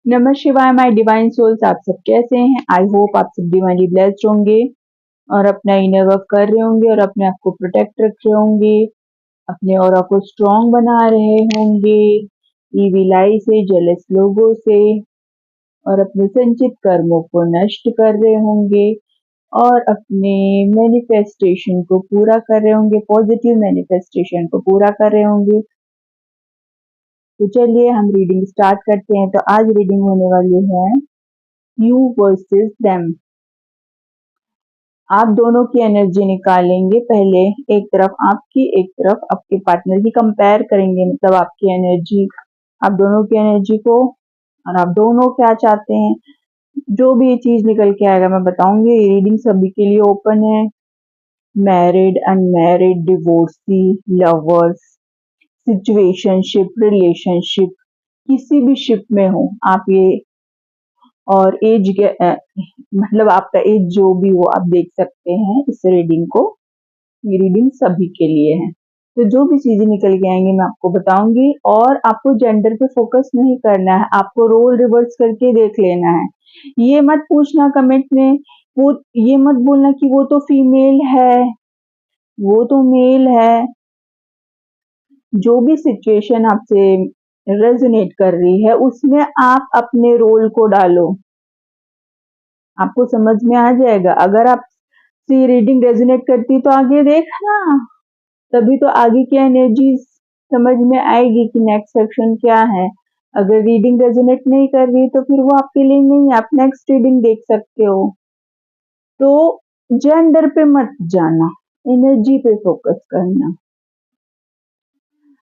नमः शिवाय my divine souls, आप सब कैसे हैं? आई होप आप सब डिवाइनली ब्लेस्ड होंगे और अपना इनर वर्क कर रहे होंगे और अपने आप को प्रोटेक्ट रख रहे होंगे, अपने ऑरा को स्ट्रॉन्ग बना रहे होंगे ईविल आई से, जेलस लोगों से, और अपने संचित कर्मों को नष्ट कर रहे होंगे और अपने मैनिफेस्टेशन को पूरा कर रहे होंगे, पॉजिटिव मैनिफेस्टेशन को पूरा कर रहे होंगे। तो चलिए हम रीडिंग स्टार्ट करते हैं। तो आज रीडिंग होने वाली है यू वर्सेस देम। आप दोनों की एनर्जी निकालेंगे। पहले एक तरफ आपकी, एक तरफ आपके पार्टनर की, कंपेयर करेंगे, मतलब आपकी एनर्जी, आप दोनों की एनर्जी को, और आप दोनों क्या चाहते हैं। जो भी ये चीज निकल के आएगा मैं बताऊंगी। ये रीडिंग सभी के लिए ओपन है। Married, unmarried, divorcee, lovers, situationship, relationship, किसी भी शिप में हो आप ये, और एज मतलब आपका एज जो भी हो आप देख सकते हैं इस रीडिंग को। ये रीडिंग सभी के लिए है। तो जो भी चीजें निकल के आएंगी मैं आपको बताऊंगी, और आपको जेंडर पे फोकस नहीं करना है, आपको रोल रिवर्स करके देख लेना है। ये मत पूछना कमेंट में, वो ये मत बोलना कि वो तो फीमेल है, वो तो मेल है। जो भी सिचुएशन आपसे रेजोनेट कर रही है उसमें आप अपने रोल को डालो, आपको समझ में आ जाएगा। अगर आप से रीडिंग रेजोनेट करती तो आगे देखना, तभी तो आगे की एनर्जी समझ में आएगी कि नेक्स्ट सेक्शन क्या है। अगर रीडिंग रेजोनेट नहीं कर रही तो फिर वो आपके लिए नहीं है, आप नेक्स्ट रीडिंग देख सकते हो। तो जेंडर पे मत जाना, एनर्जी पे फोकस करना।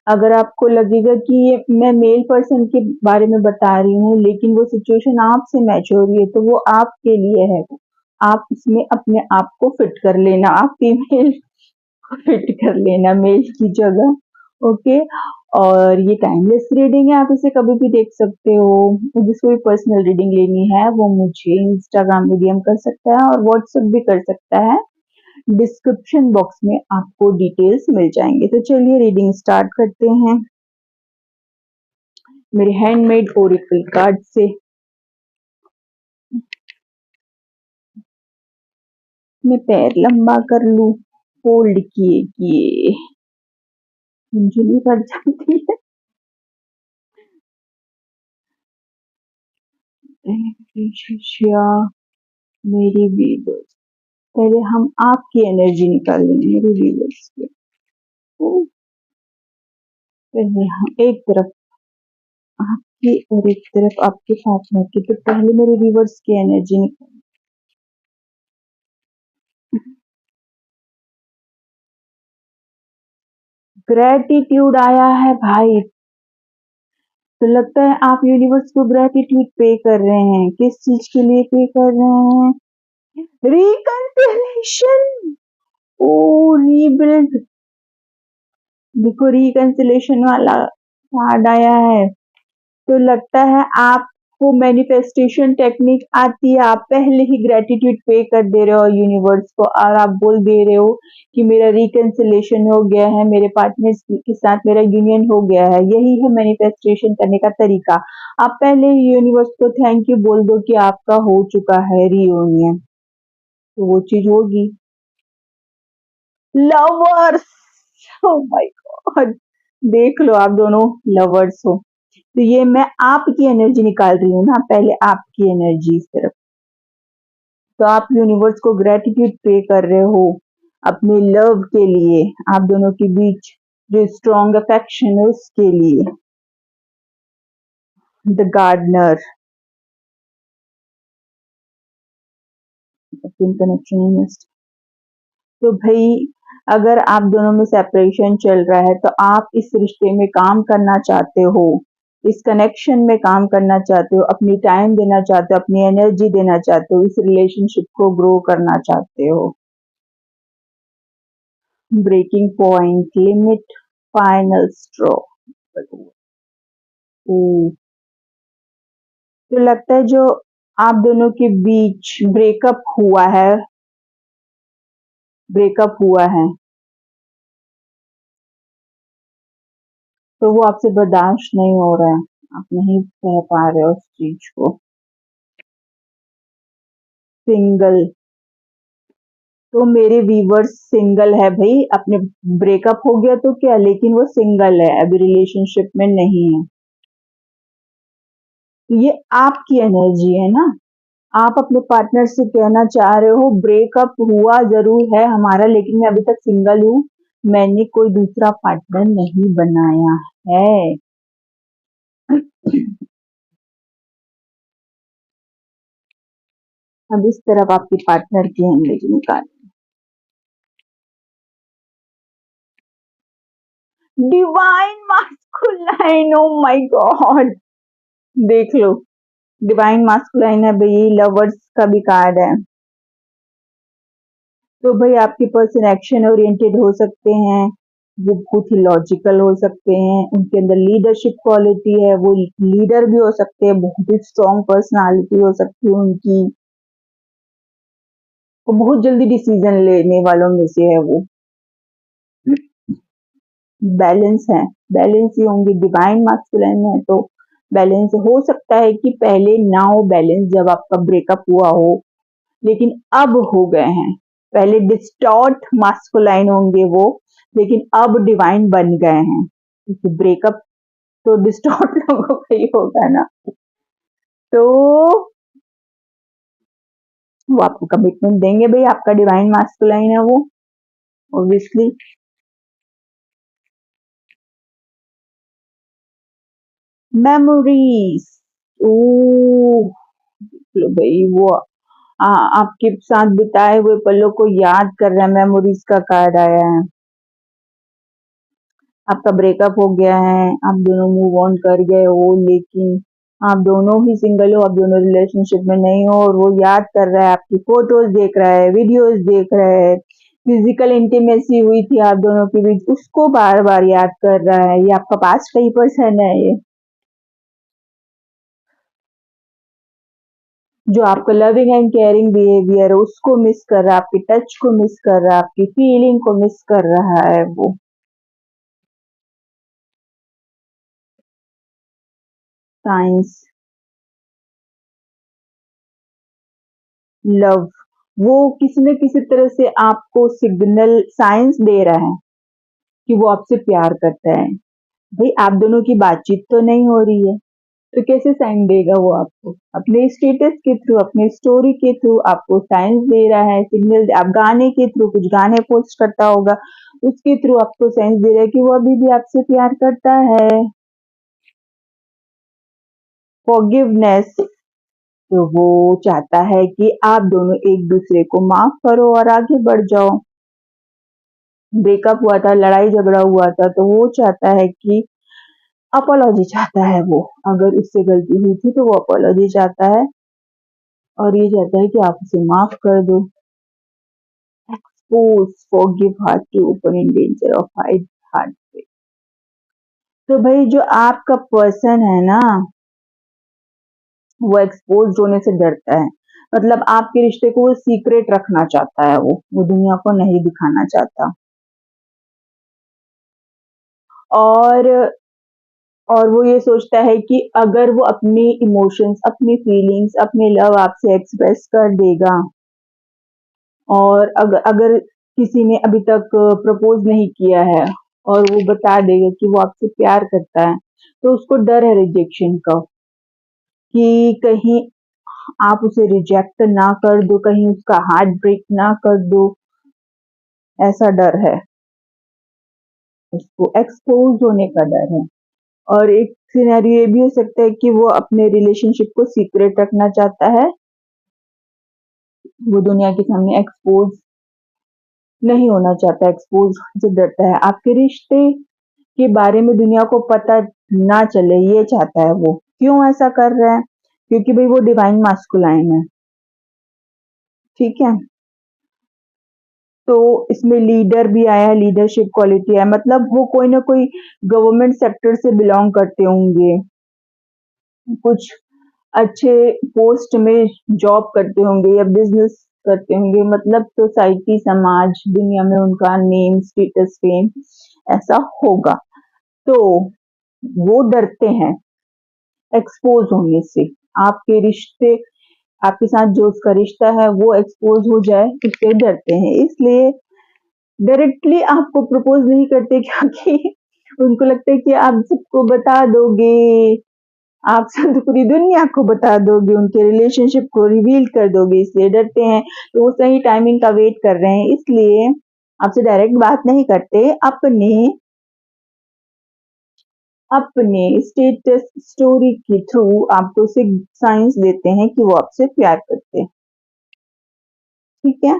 अगर आपको लगेगा कि ये मैं मेल पर्सन के बारे में बता रही हूँ लेकिन वो सिचुएशन आपसे मैच हो रही है तो वो आपके लिए है। आप उसमें अपने आप को फिट कर लेना, आप फीमेल को फिट कर लेना मेल की जगह। ओके। और ये टाइमलेस रीडिंग है, आप इसे कभी भी देख सकते हो। जिसको भी पर्सनल रीडिंग लेनी है वो मुझे इंस्टाग्राम में डीएम कर सकता है और व्हाट्सएप भी कर सकता है। डिस्क्रिप्शन बॉक्स में आपको डिटेल्स मिल जाएंगे। तो चलिए रीडिंग स्टार्ट करते हैं मेरे हैंडमेड ओरेकल कार्ड से। मैं पैर लंबा कर लूं, फोल्ड किए किए अंजलि बढ़ जाती है। शिष्या मेरी व्यूअर्स, पहले हम आपकी एनर्जी निकालेंगे मेरे व्यूअर्स के। पहले हम एक तरफ आपकी और एक तरफ आपके पार्टनर की। तो पहले मेरे व्यूअर्स की एनर्जी निकाल। ग्रेटिट्यूड आया है भाई। तो लगता है आप यूनिवर्स को ग्रेटिट्यूड पे कर रहे हैं। किस चीज के लिए पे कर रहे हैं? रिकंसिलेशन। ओ रीबिल्ड। देखो रिकंसिलेशन वाला कार्ड आया है। तो लगता है आपको मैनिफेस्टेशन टेक्निक आती है, आप पहले ही ग्रेटिट्यूड पे कर दे रहे हो यूनिवर्स को, और आप बोल दे रहे हो कि मेरा रिकंसिलेशन हो गया है, मेरे पार्टनर के साथ मेरा यूनियन हो गया है। यही है मैनिफेस्टेशन करने का तरीका। आप पहले ही यूनिवर्स को थैंक यू बोल दो कि आपका हो चुका है रियूनियन, तो वो चीज होगी। लवर्स, ओ माय गॉड, देख लो आप दोनों लवर्स हो। तो ये मैं आपकी एनर्जी निकाल रही हूँ ना, पहले आपकी एनर्जी इस तरफ। तो आप यूनिवर्स को ग्रेटिट्यूड पे कर रहे हो अपने लव के लिए, आप दोनों के बीच जो स्ट्रॉन्ग अफेक्शन है उसके लिए। The gardener, connection. तो भाई अगर आप दोनों में सेपरेशन चल रहा है तो आप इस रिश्ते में काम करना चाहते हो, इस कनेक्शन में काम करना चाहते हो, अपनी टाइम देना चाहते हो, अपनी एनर्जी देना चाहते हो, इस रिलेशनशिप को ग्रो करना चाहते हो। Breaking point, limit, final straw. तो लगता है जो आप दोनों के बीच ब्रेकअप हुआ है तो वो आपसे बर्दाश्त नहीं हो रहा है। आप नहीं कह पा रहे हो उस चीज को। सिंगल, तो मेरे व्यूवर्स सिंगल है भाई, अपने ब्रेकअप हो गया तो क्या, लेकिन वो सिंगल है, अभी रिलेशनशिप में नहीं है। ये आपकी एनर्जी है ना, आप अपने पार्टनर से कहना चाह रहे हो ब्रेकअप हुआ जरूर है हमारा, लेकिन मैं अभी तक सिंगल हूँ, मैंने कोई दूसरा पार्टनर नहीं बनाया है। अब इस तरफ आपके पार्टनर की एनर्जी निकाल। Divine masculine, oh my God, देख लो, डिवाइन मास्कुलाइन है भाई, लवर्स का भी कार्ड है। तो भाई आपके पर्सन एक्शन ओरिएंटेड हो सकते हैं, वो बहुत ही लॉजिकल हो सकते हैं, उनके अंदर लीडरशिप क्वालिटी है, वो लीडर भी हो सकते हैं, बहुत ही स्ट्रॉन्ग पर्सनालिटी हो सकती है उनकी, वो बहुत जल्दी डिसीजन लेने वालों में से है वो। बैलेंस है, बैलेंस ही होंगे, डिवाइन मास्कुलाइन है तो बैलेंस हो सकता है कि पहले ना हो बैलेंस जब आपका ब्रेकअप हुआ हो, लेकिन अब हो गए हैं। पहले डिस्टॉर्ट मास्कुलाइन होंगे वो, लेकिन अब डिवाइन बन गए हैं, क्योंकि ब्रेकअप तो डिस्टॉर्ट लोगों का ही होगा ना। तो वो आपको कमिटमेंट देंगे भाई, आपका डिवाइन मास्कुलाइन है वो, ऑब्वियसली। मेमोरीज, ओ लो भाई, वो आपके साथ बिताए हुए पलों को याद कर रहा है, मेमोरीज का कार्ड आया है। आपका ब्रेकअप हो गया है, आप दोनों मूव ऑन कर गए हो, लेकिन आप दोनों ही सिंगल हो, आप दोनों रिलेशनशिप में नहीं हो, और वो याद कर रहा है, आपकी फोटोज देख रहा है, वीडियोस देख रहा है, फिजिकल इंटीमेसी हुई थी आप दोनों के बीच, उसको बार बार याद कर रहा है। ये आपका पास्ट का ही पर्सन है ये, जो आपका लविंग एंड केयरिंग बिहेवियर है उसको मिस कर रहा है, आपके टच को मिस कर रहा है, आपकी फीलिंग को मिस कर रहा है वो। साइंस, लव, वो किसी न किसी तरह से आपको सिग्नल साइंस दे रहा है कि वो आपसे प्यार करता है। भाई आप दोनों की बातचीत तो नहीं हो रही है, तो कैसे साइन देगा वो आपको, अपने स्टेटस के थ्रू, अपने स्टोरी के थ्रू आपको साइंस दे रहा है, सिग्नल, आप गाने के थ्रू, कुछ गाने पोस्ट करता होगा उसके थ्रू आपको साइंस दे रहा है कि वो अभी भी आपसे प्यार करता है। फॉरगिवनेस, तो वो चाहता है कि आप दोनों एक दूसरे को माफ करो और आगे बढ़ जाओ। ब्रेकअप हुआ था, लड़ाई झगड़ा हुआ था, तो वो चाहता है कि अपोलॉजी चाहता है वो, अगर उससे गलती हुई थी तो वो अपोलॉजी चाहता है, और ये चाहता है कि आप उसे माफ कर दो। Expose, forgive heart to open in danger of hide heartbreak. तो भाई जो आपका पर्सन है ना, वो एक्सपोज होने से डरता है, मतलब आपके रिश्ते को वो सीक्रेट रखना चाहता है, वो दुनिया को नहीं दिखाना चाहता। और वो ये सोचता है कि अगर वो अपनी इमोशंस, अपनी फीलिंग्स, अपनी लव आपसे एक्सप्रेस कर देगा, और अगर किसी ने अभी तक प्रपोज नहीं किया है और वो बता देगा कि वो आपसे प्यार करता है, तो उसको डर है रिजेक्शन का, कि कहीं आप उसे रिजेक्ट ना कर दो, कहीं उसका हार्ट ब्रेक ना कर दो, ऐसा डर है उसको, एक्सपोज होने का डर है। और एक सिनेरियो ये भी हो सकता है कि वो अपने रिलेशनशिप को सीक्रेट रखना चाहता है, वो दुनिया के सामने एक्सपोज नहीं होना चाहता, एक्सपोज से डरता है, आपके रिश्ते के बारे में दुनिया को पता ना चले, ये चाहता है वो। क्यों ऐसा कर रहा है, क्योंकि भाई वो डिवाइन मास्कुलाइन है, ठीक है। तो इसमें लीडर भी आया है, लीडरशिप क्वालिटी है, मतलब वो कोई ना कोई गवर्नमेंट सेक्टर से बिलोंग करते होंगे, कुछ अच्छे पोस्ट में जॉब करते होंगे या बिजनेस करते होंगे, मतलब सोसाइटी, समाज, दुनिया में उनका नेम, स्टेटस, फेम ऐसा होगा, तो वो डरते हैं एक्सपोज होने से, आपके रिश्ते, आपके साथ जो उसका रिश्ता है वो एक्सपोज हो जाए, इससे डरते हैं। इसलिए डायरेक्टली आपको प्रपोज नहीं करते, क्योंकि उनको लगता है कि आप सबको बता दोगे, आप सब पूरी दुनिया को बता दोगे, उनके रिलेशनशिप को रिवील कर दोगे, इसलिए डरते हैं। तो वो सही टाइमिंग का वेट कर रहे हैं, इसलिए आपसे डायरेक्ट बात नहीं करते, अपने स्टेटस स्टोरी के थ्रू आपको साइंस देते हैं कि वो आपसे प्यार करते हैं। ठीक है।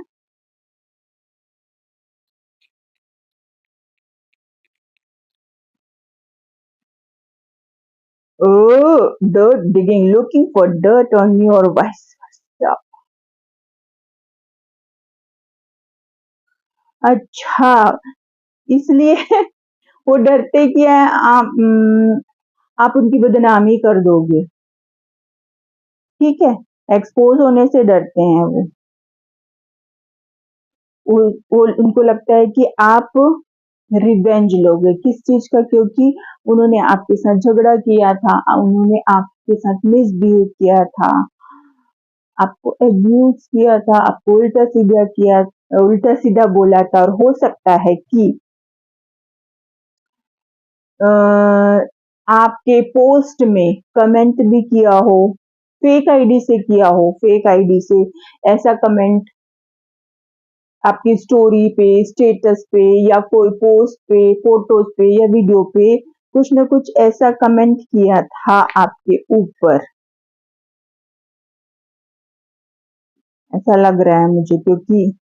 Oh, dirt digging, looking for dirt on you or vice versa. अच्छा, इसलिए वो डरते कि आप उनकी बदनामी कर दोगे। ठीक है, एक्सपोज होने से डरते हैं वो। उनको लगता है कि आप रिवेंज लोगे, किस चीज का, क्योंकि उन्होंने आपके साथ झगड़ा किया था, उन्होंने आपके साथ मिसबिहेव किया था, आपको अब्यूज किया था, आपको उल्टा सीधा बोला था, और हो सकता है कि आपके पोस्ट में कमेंट भी किया हो, फेक आईडी से किया हो, फेक आईडी से ऐसा कमेंट आपकी स्टोरी पे, स्टेटस पे, या कोई पोस्ट पे, फोटोज पे या वीडियो पे कुछ न कुछ ऐसा कमेंट किया था आपके ऊपर, ऐसा लग रहा है मुझे, क्योंकि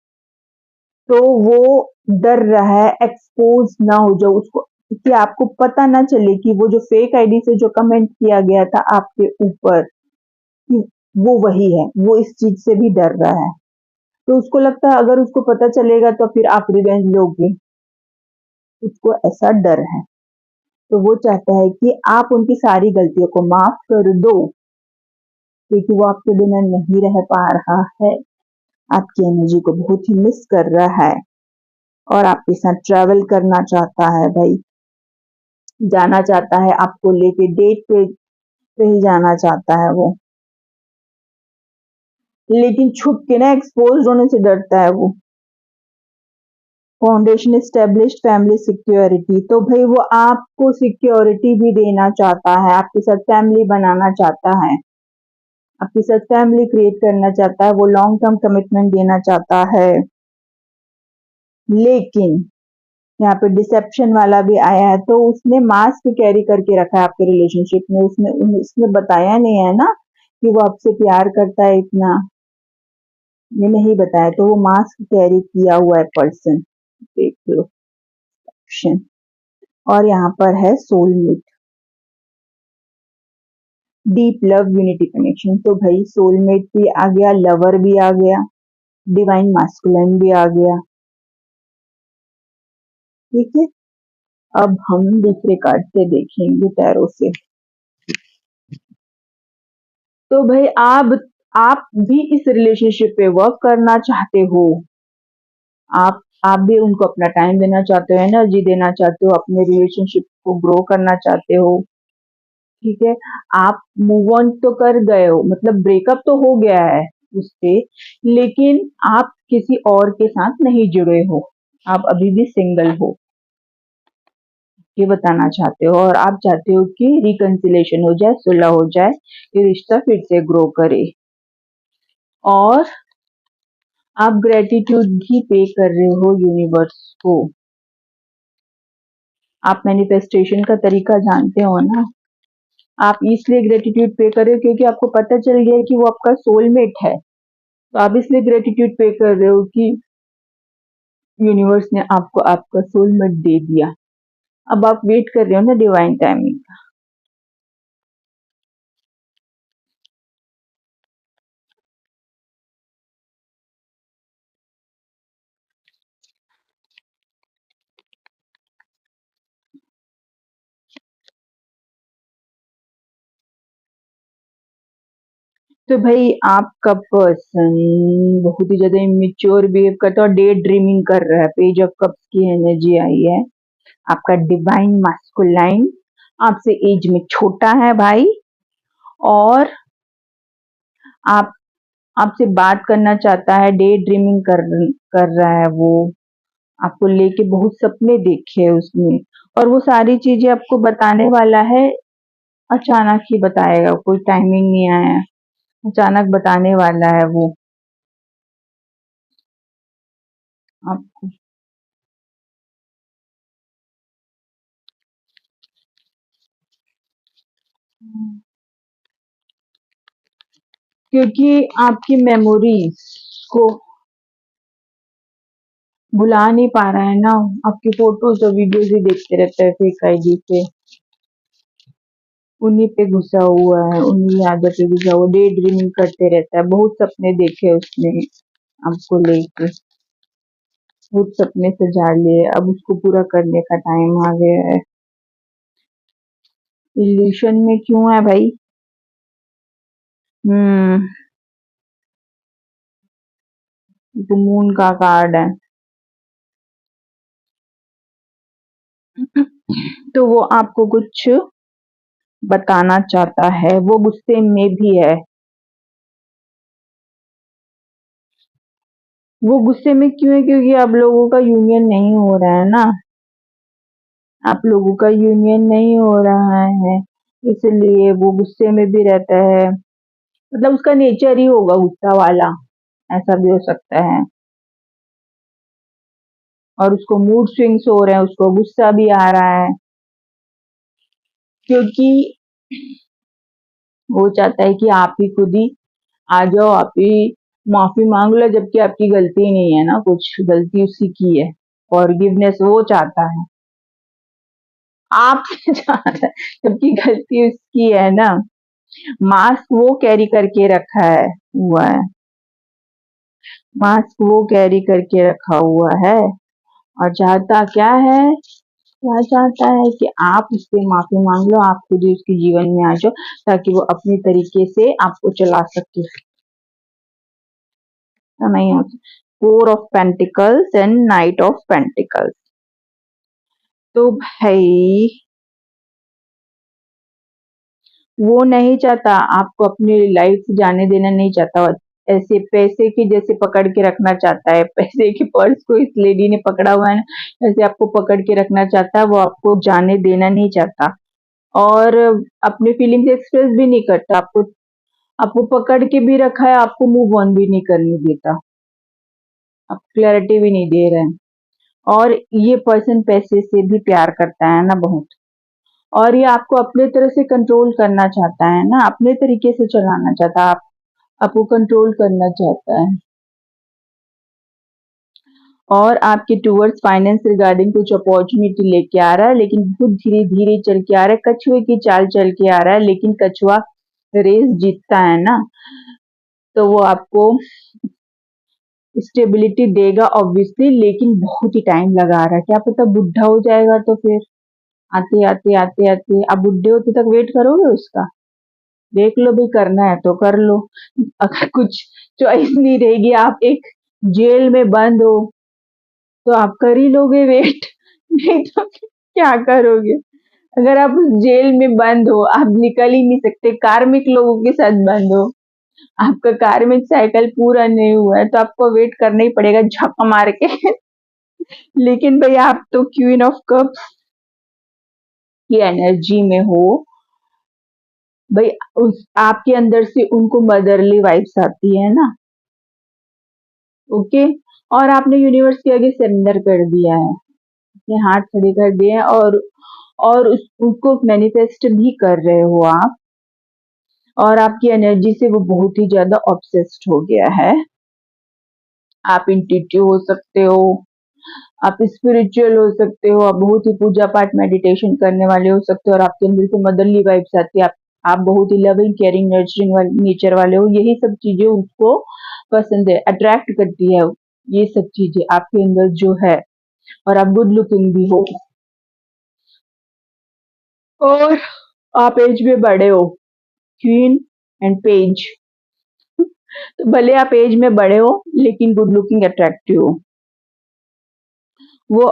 तो वो डर रहा है एक्सपोज ना हो जाओ उसको, कि आपको पता ना चले कि वो जो फेक आईडी से जो कमेंट किया गया था आपके ऊपर, कि वो वही है, वो इस चीज से भी डर रहा है। तो उसको लगता है अगर उसको पता चलेगा तो फिर आप रिवेंज लोगे, उसको ऐसा डर है। तो वो चाहता है कि आप उनकी सारी गलतियों को माफ कर दो, क्योंकि वो आपके बिना नहीं रह पा रहा है, आपकी एनर्जी को बहुत ही मिस कर रहा है, और आपके साथ ट्रैवल करना चाहता है भाई, जाना चाहता है, आपको लेके डेट पे कहीं जाना चाहता है वो, लेकिन छुप के ना एक्सपोज होने से डरता है वो। फाउंडेशन एस्टेब्लिश्ड फैमिली सिक्योरिटी, तो भाई वो आपको सिक्योरिटी भी देना चाहता है, आपके साथ फैमिली बनाना चाहता है, आपके साथ फैमिली क्रिएट करना चाहता है, वो लॉन्ग टर्म कमिटमेंट देना चाहता है। लेकिन यहाँ पे डिसेप्शन वाला भी आया है, तो उसने मास्क कैरी करके रखा है आपके रिलेशनशिप में, उसने बताया नहीं है ना कि वो आपसे प्यार करता है इतना, ये नहीं बताया, तो वो मास्क कैरी किया हुआ है पर्सन, देख लो ऑप्शन। और यहाँ पर है soulmate, deep love unity connection, तो भाई सोलमेट भी आ गया, लवर भी आ गया, डिवाइन मास्कुलाइन भी आ गया। ठीक है, अब हम दूसरे कार्ड से देखेंगे टैरो से। तो भाई आप भी इस रिलेशनशिप पे वर्क करना चाहते हो, आप भी उनको अपना टाइम देना चाहते हो, एनर्जी देना चाहते हो, अपने रिलेशनशिप को ग्रो करना चाहते हो। ठीक है, आप मूव ऑन तो कर गए हो, मतलब ब्रेकअप तो हो गया है उससे, लेकिन आप किसी और के साथ नहीं जुड़े हो, आप अभी भी सिंगल हो, ये बताना चाहते हो, और आप चाहते हो कि रिकंसिलेशन हो जाए, सुलह हो जाए, ये रिश्ता फिर से ग्रो करे, और आप ग्रेटिट्यूड भी पे कर रहे हो यूनिवर्स को। आप मैनिफेस्टेशन का तरीका जानते हो ना, आप इसलिए ग्रेटिट्यूड पे कर रहे हो क्योंकि आपको पता चल गया कि वो आपका सोलमेट है, तो आप इसलिए ग्रेटिट्यूड पे कर रहे हो कि यूनिवर्स ने आपको आपका सोलमेट दे दिया। अब आप वेट कर रहे हो ना डिवाइन टाइमिंग का। तो भाई आपका पर्सन बहुत ही ज्यादा इमेच्योर बिहेव करता है और डे ड्रीमिंग कर रहा है, पेज ऑफ कप्स की एनर्जी आई है। आपका डिवाइन मास्कुलाइन आपसे एज में छोटा है भाई, और आप आपसे बात करना चाहता है, डे ड्रीमिंग कर रहा है वो, आपको लेके बहुत सपने देखे है उसने, और वो सारी चीजें आपको बताने वाला है, अचानक ही बताएगा, कोई टाइमिंग नहीं आया है, अचानक बताने वाला है वो आपको। क्योंकि आपकी मेमोरीज को भुला नहीं पा रहा है ना, आपकी फोटोज और वीडियोज ही देखते रहता है फेक आईडी पे, उन्हीं पे घुसा हुआ है, उन्हीं आदत पे घुसा हुआ, डे ड्रीमिंग करते रहता है, बहुत सपने देखे उसने आपको लेके, बहुत सपने सजा लिए, अब उसको पूरा करने का टाइम आ गया है। इल्यूशन में क्यों है भाई? हम्म, तो मून का कार्ड है। तो वो आपको कुछ बताना चाहता है, वो गुस्से में भी है। वो गुस्से में क्यों है? क्योंकि आप लोगों का यूनियन नहीं हो रहा है ना, आप लोगों का यूनियन नहीं हो रहा है, इसलिए वो गुस्से में भी रहता है, मतलब उसका नेचर ही होगा गुस्सा वाला, ऐसा भी हो सकता है। और उसको मूड स्विंग्स हो रहे हैं, उसको गुस्सा भी आ रहा है, क्योंकि वो चाहता है कि आप ही खुद ही आ जाओ, आप ही माफी मांग लो, जबकि आपकी गलती नहीं है ना, कुछ गलती उसी की है, फॉरगिवनेस वो चाहता है, आप चाहता है, जबकि गलती उसकी है ना। मास्क वो कैरी करके रखा है हुआ है, मास्क वो कैरी करके रखा हुआ है, और चाहता क्या है? वह चाहता है कि आप उससे माफी मांग लो, आप खुद ही उसके जीवन में आ जाओ, ताकि वो अपने तरीके से आपको चला सके। नहीं, four of pentacles and night of pentacles. तो भाई वो नहीं चाहता आपको अपनी लाइफ से जाने देना, नहीं चाहता, ऐसे पैसे की जैसे पकड़ के रखना चाहता है, पैसे के पर्स को इस लेडी ने पकड़ा हुआ है ना, ऐसे आपको पकड़ के रखना चाहता है, वो आपको जाने देना नहीं चाहता, और अपनी फीलिंग्स एक्सप्रेस भी नहीं करता, आपको पकड़ के भी रखा है, आपको मूव ऑन भी नहीं करने देता, आप क्लैरिटी भी नहीं दे रहे हैं। और ये पर्सन पैसे से भी प्यार करता है ना बहुत, और ये आपको अपने तरह से कंट्रोल करना चाहता है ना, अपने तरीके से चलाना चाहता है, आपको कंट्रोल करना चाहता है, और आपके टूवर्ड्स फाइनेंस रिगार्डिंग कुछ अपॉर्चुनिटी लेके आ रहा है, लेकिन बहुत धीरे धीरे चल के आ रहा है, कछुए की चाल चल के आ रहा है, लेकिन कछुआ रेस जीतता है ना, तो वो आपको स्टेबिलिटी देगा ऑब्वियसली, लेकिन बहुत ही टाइम लगा रहा है, क्या पता बुढ़ा हो जाएगा तो फिर आते आते आते आते आप बुढ़े होते तक वेट करोगे उसका? देख लो भाई, करना है तो कर लो, अगर कुछ चॉइस नहीं रहेगी, आप एक जेल में बंद हो, तो आप कर ही लोगे वेट, नहीं तो क्या करोगे? अगर आप उस जेल में बंद हो, आप निकल ही नहीं सकते, कार्मिक लोगों के साथ बंद हो, आपका कार्मिक साइकिल पूरा नहीं हुआ है, तो आपको वेट करना ही पड़ेगा झपा मार के। लेकिन भाई आप तो क्वीन ऑफ कप्स की एनर्जी में हो, भाई उस आपके अंदर से उनको मदरली वाइब्स आती है ना, ओके, और आपने यूनिवर्स के आगे सरेंडर कर दिया है, अपने हाथ खड़े कर दिए हैं, और उसको मैनिफेस्ट भी कर रहे हो आप, और आपकी एनर्जी से वो बहुत ही ज्यादा ऑब्सेस्ड हो गया है। आप इंट्यूटिव हो सकते हो, आप स्पिरिचुअल हो सकते हो, आप बहुत ही पूजा पाठ मेडिटेशन करने वाले हो सकते हो, और आपके अंदर से मदरली वाइब्स आती है, आप बहुत ही लविंग केयरिंग नर्चरिंग नेचर वाले हो, यही सब चीजें उसको पसंद है, अट्रैक्ट करती है, ये सब चीजें आपके अंदर जो है, और आप गुड लुकिंग भी हो, और आप एज में बड़े हो, क्वीन एंड पेज, तो भले आप एज में बड़े हो, लेकिन गुड लुकिंग अट्रैक्टिव हो, वो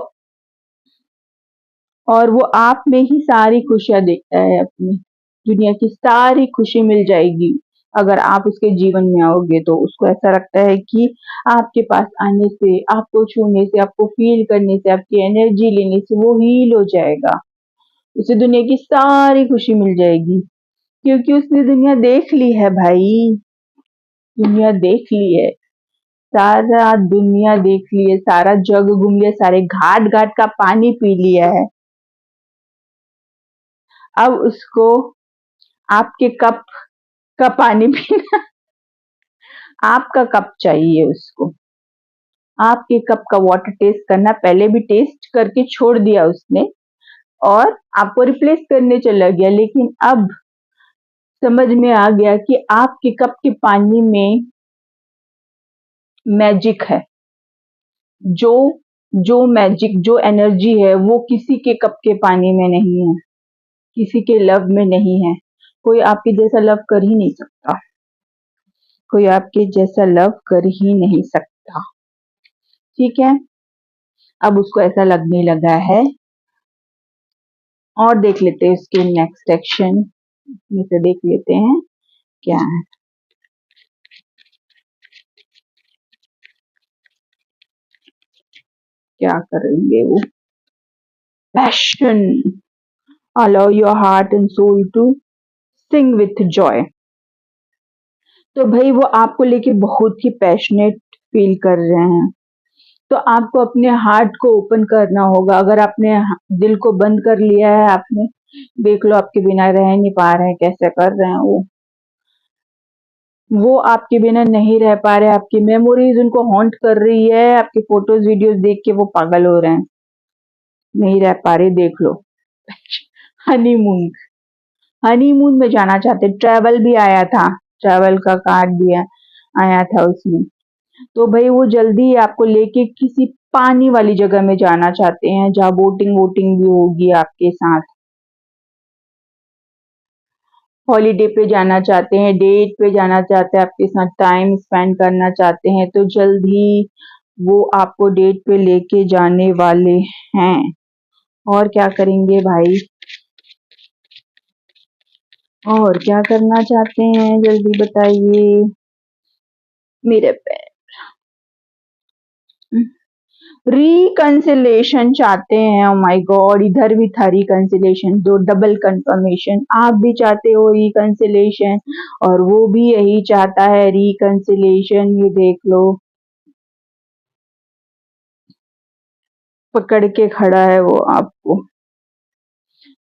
और वो आप में ही सारी खुशियां देखता है अपनी, दुनिया की सारी खुशी मिल जाएगी अगर आप उसके जीवन में आओगे तो। उसको ऐसा लगता है कि आपके पास आने से, आपको छूने से, आपको फील करने से, आपकी एनर्जी लेने से वो हील हो जाएगा। उसे दुनिया की सारी खुशी मिल जाएगी क्योंकि उसने दुनिया देख ली है भाई। दुनिया देख ली है, सारा दुनिया देख ली है, सारा जग घूम लिया, सारे घाट घाट का पानी पी लिया है। अब उसको आपके कप का पानी पीना, आपका कप चाहिए उसको। आपके कप का वाटर टेस्ट करना, पहले भी टेस्ट करके छोड़ दिया उसने और आपको रिप्लेस करने चला गया, लेकिन अब समझ में आ गया कि आपके कप के पानी में मैजिक है। जो जो मैजिक, जो एनर्जी है वो किसी के कप के पानी में नहीं है, किसी के लव में नहीं है। कोई आपके जैसा लव कर ही नहीं सकता, कोई आपके जैसा लव कर ही नहीं सकता। ठीक है, अब उसको ऐसा लगने लगा है। और देख लेते हैं उसके नेक्स्ट एक्शन में से, देख लेते हैं क्या है। क्या करेंगे वो। Passion, allow your heart and soul to sing with joy. तो भाई वो आपको लेके बहुत ही पैशनेट फील कर रहे हैं, तो आपको अपने हार्ट को ओपन करना होगा। अगर आपने दिल को बंद कर लिया है, आपने देख लो आपके बिना रह नहीं पा रहे हैं, कैसे कर रहे हैं वो आपके बिना नहीं रह पा रहे, आपकी मेमोरीज उनको हॉन्ट कर रही है, आपके फोटोज वीडियोस देख के वो पागल हो रहे हैं, नहीं रह पा रहे, देख लो। हनीमून, हनीमून में जाना चाहते, ट्रैवल भी आया था, ट्रैवल का कार्ड भी आया था उसमें। तो भाई वो जल्दी आपको लेके किसी पानी वाली जगह में जाना चाहते हैं जहाँ बोटिंग वोटिंग भी होगी आपके साथ। हॉलीडे पे जाना चाहते हैं, डेट पे जाना चाहते हैं, आपके साथ टाइम स्पेंड करना चाहते हैं, तो जल्द ही वो आपको डेट पे लेके जाने वाले हैं। और क्या करेंगे भाई, और क्या करना चाहते हैं जल्दी बताइए मेरे पे। रिकंसिलेशन चाहते हैं, ओ माय गॉड, इधर भी था रिकंसिलेशन, दो डबल कंफर्मेशन। आप भी चाहते हो रिकंसिलेशन और वो भी यही चाहता है रिकंसिलेशन, ये देख लो, पकड़ के खड़ा है वो आपको।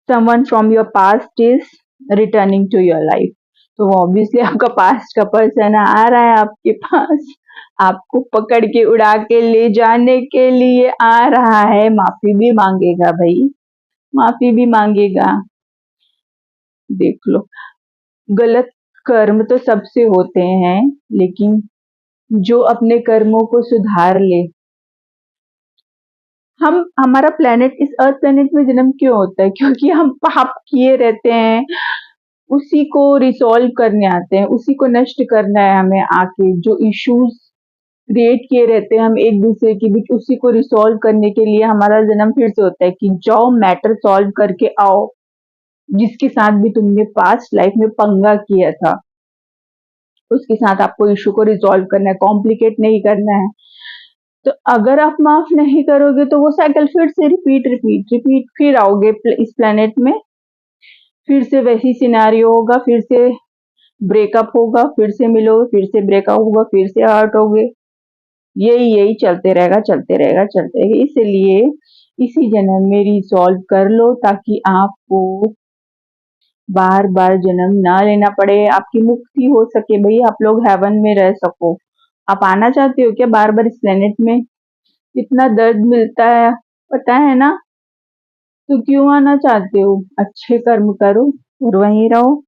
Someone from your past is returning to your life, तो ऑब्वियसली आपका पास्ट का पर्सन आ रहा है आपके पास, आपको पकड़ के उड़ा के ले जाने के लिए आ रहा है। माफी भी मांगेगा भाई, माफी भी मांगेगा। देख लो, गलत कर्म तो सबसे होते हैं, लेकिन जो अपने कर्मों को सुधार ले। हमारा प्लेनेट, इस अर्थ प्लेनेट में जन्म क्यों होता है? क्योंकि हम पाप किए रहते हैं, उसी को रिसॉल्व करने आते हैं, उसी को नष्ट करना है हमें आके। जो इश्यूज क्रिएट किए रहते हैं हम एक दूसरे के बीच, उसी को रिसॉल्व करने के लिए हमारा जन्म फिर से होता है कि जाओ मैटर सॉल्व करके आओ। जिसके साथ भी तुमने पास्ट लाइफ में पंगा किया था, उसके साथ आपको इशू को रिजॉल्व करना है, कॉम्प्लिकेट नहीं करना है। तो अगर आप माफ नहीं करोगे तो वो साइकिल फिर से रिपीट रिपीट रिपीट, फिर आओगे इस प्लेनेट में, फिर से वैसी सिनारियो होगा, फिर से ब्रेकअप होगा, फिर से मिलोगे, फिर से ब्रेकअप होगा, फिर से हर्ट होगे। यही यही चलते रहेगा, चलते रहेगा, चलते रहेगा। इसलिए इसी जन्म में रिसॉल्व कर लो ताकि आपको बार बार जन्म ना लेना पड़े, आपकी मुक्ति हो सके भाई, आप लोग हेवन में रह सको। आप आना चाहते हो क्या बार बार इस प्लेनेट में? इतना दर्द मिलता है, पता है ना, तो क्यों आना चाहते हो? अच्छे कर्म करो और वहीं रहो।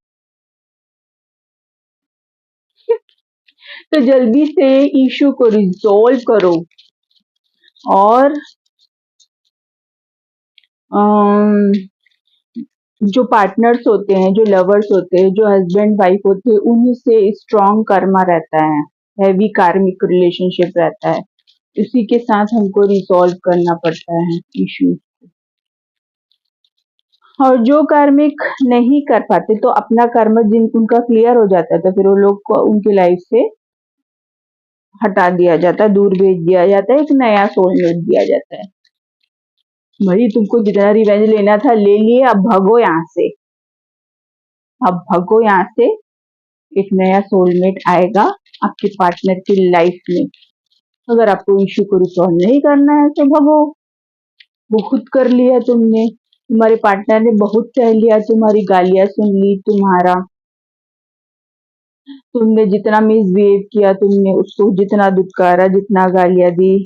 तो जल्दी से इशू को रिजॉल्व करो और जो पार्टनर्स होते हैं, जो लवर्स होते हैं, जो हस्बैंड वाइफ होते हैं, उन्हीं से स्ट्रॉन्ग कर्मा रहता है, हैवी कार्मिक रिलेशनशिप रहता है। उसी के साथ हमको रिसॉल्व करना पड़ता है इश्यू। और जो कार्मिक नहीं कर पाते तो अपना कर्म जिन उनका क्लियर हो जाता है तो फिर वो लोग को उनकी लाइफ से हटा दिया जाता है, दूर भेज दिया जाता है, एक नया सोलमेट दिया जाता है। भाई तुमको जितना रिवेंज लेना था ले लिए, अब भगो यहाँ से, अब भगो यहाँ से। एक नया सोलमेट आएगा आपके पार्टनर की लाइफ में। अगर आपको इश्यू को रिसॉल्व नहीं करना है तो भगो, वो खुद कर लिया तुमने, तुम्हारे पार्टनर ने बहुत सह लिया, तुम्हारी गालियां सुन ली, तुमने जितना मिसबिहेव किया, तुमने उसको जितना दुत्कारा, जितना गालियां दी,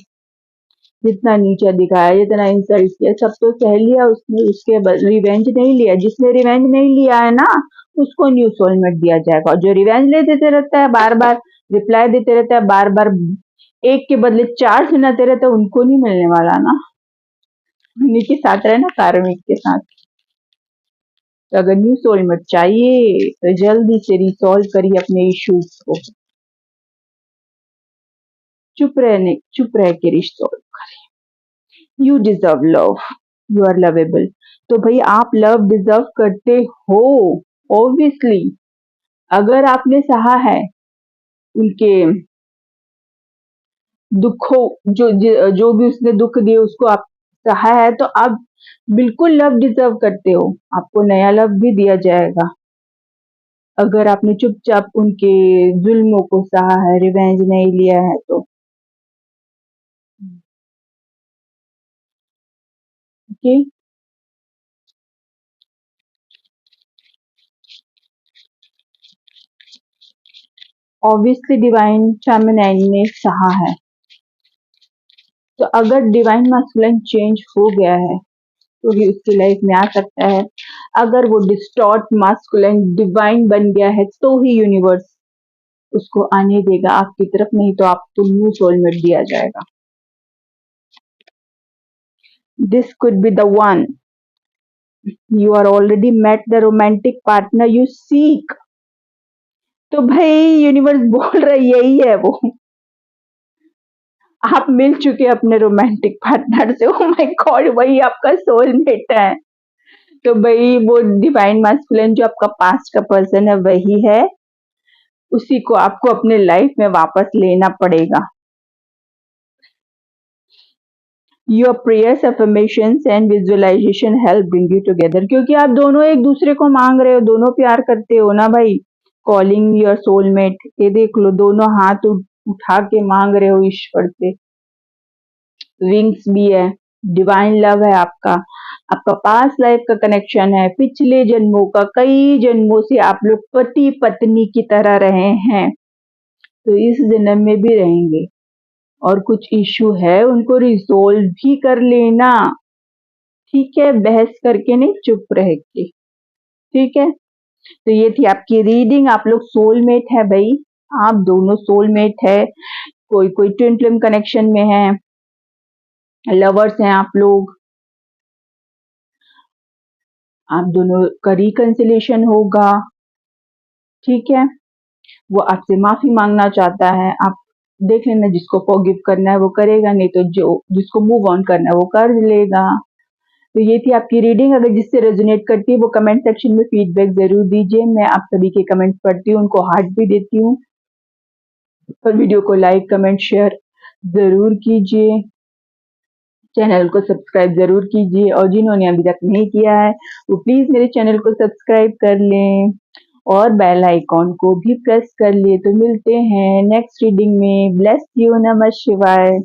जितना नीचा दिखाया, जितना इंसल्ट किया, सब तो सह लिया उसने, उसके रिवेंज नहीं लिया। जिसने रिवेंज नहीं लिया है ना उसको न्यू सोलमेट दिया जाएगा। और जो रिवेंज ले देते रहता है, बार बार रिप्लाई देते रहता है, बार बार एक के बदले 4 सुनाते रहते हैं, उनको नहीं मिलने वाला ना, उन्हीं के साथ रहना, कार्मिक के साथ। तो अगर न्यू सोलमेट चाहिए तो जल्दी से रिसॉल्व करिए अपने इश्यूज को। चुप रह के रिसॉल्व करिए। You deserve love, you are lovable. तो भाई आप लव डिजर्व करते हो, ऑब्वियसली। अगर आपने सहा है उनके दुखों, जो भी उसने दुख दिए उसको आप सहा है, तो आप बिल्कुल लव डिजर्व करते हो, आपको नया लव भी दिया जाएगा। अगर आपने चुपचाप उनके जुल्मों को सहा है, रिवेंज नहीं लिया है तो। ओके, ऑब्वियसली डिवाइन फेमिनाइन ने सहा है। तो अगर डिवाइन मास्कुलिन चेंज हो गया है तो ही उसकी लाइफ में आ सकता है। अगर वो डिस्टॉर्ट मास्कुलिन डिवाइन बन गया है तो ही यूनिवर्स उसको आने देगा आपकी तरफ, नहीं तो आपको न्यू सोलमेट दिया जाएगा। This could be the one, you are already met the romantic partner you seek. तो भाई यूनिवर्स बोल रहा है यही है वो, आप मिल चुके अपने रोमांटिक पार्टनर से। ओह माय गॉड, वही आपका सोलमेट है। तो भाई वो डिवाइन मास्कुलिन जो आपका पास्ट का पर्सन है वही है, उसी को आपको अपने लाइफ में वापस लेना पड़ेगा। Your prayers, affirmations and visualization help bring you together, क्योंकि आप दोनों एक दूसरे को मांग रहे हो, दोनों प्यार करते हो ना भाई। कॉलिंग योर सोलमेट, ये देख लो, दोनों हाथ उठा के मांग रहे हो ईश्वर से। विंग्स भी है, डिवाइन लव है आपका, आपका पास्ट लाइफ का कनेक्शन है, पिछले जन्मों का, कई जन्मों से आप लोग पति पत्नी की तरह रहे हैं, तो इस जन्म में भी रहेंगे। और कुछ इश्यू है उनको रिजोल्व भी कर लेना, ठीक है, बहस करके नहीं, चुप रह के, ठीक है। तो ये थी आपकी रीडिंग। आप लोग सोलमेट है भाई, आप दोनों सोलमेट है, कोई कोई ट्विन फ्लेम कनेक्शन में है, लवर्स हैं आप लोग, आप दोनों का रिकंसिलेशन होगा, ठीक है। वो आपसे माफी मांगना चाहता है, आप देख लेना, जिसको फॉरगिव करना है वो करेगा, नहीं तो जो जिसको मूव ऑन करना है वो कर लेगा। तो ये थी आपकी रीडिंग। अगर जिससे रेजोनेट करती है वो कमेंट सेक्शन में फीडबैक जरूर दीजिए, मैं आप सभी के कमेंट पढ़ती हूँ, उनको हार्ट भी देती हूँ। और वीडियो को लाइक कमेंट शेयर जरूर कीजिए, चैनल को सब्सक्राइब जरूर कीजिए, और जिन्होंने अभी तक नहीं किया है वो प्लीज मेरे चैनल को सब्सक्राइब कर लें और बेल आइकॉन को भी प्रेस कर लिए। तो मिलते हैं नेक्स्ट रीडिंग में। ब्लेस यू, नमः शिवाय।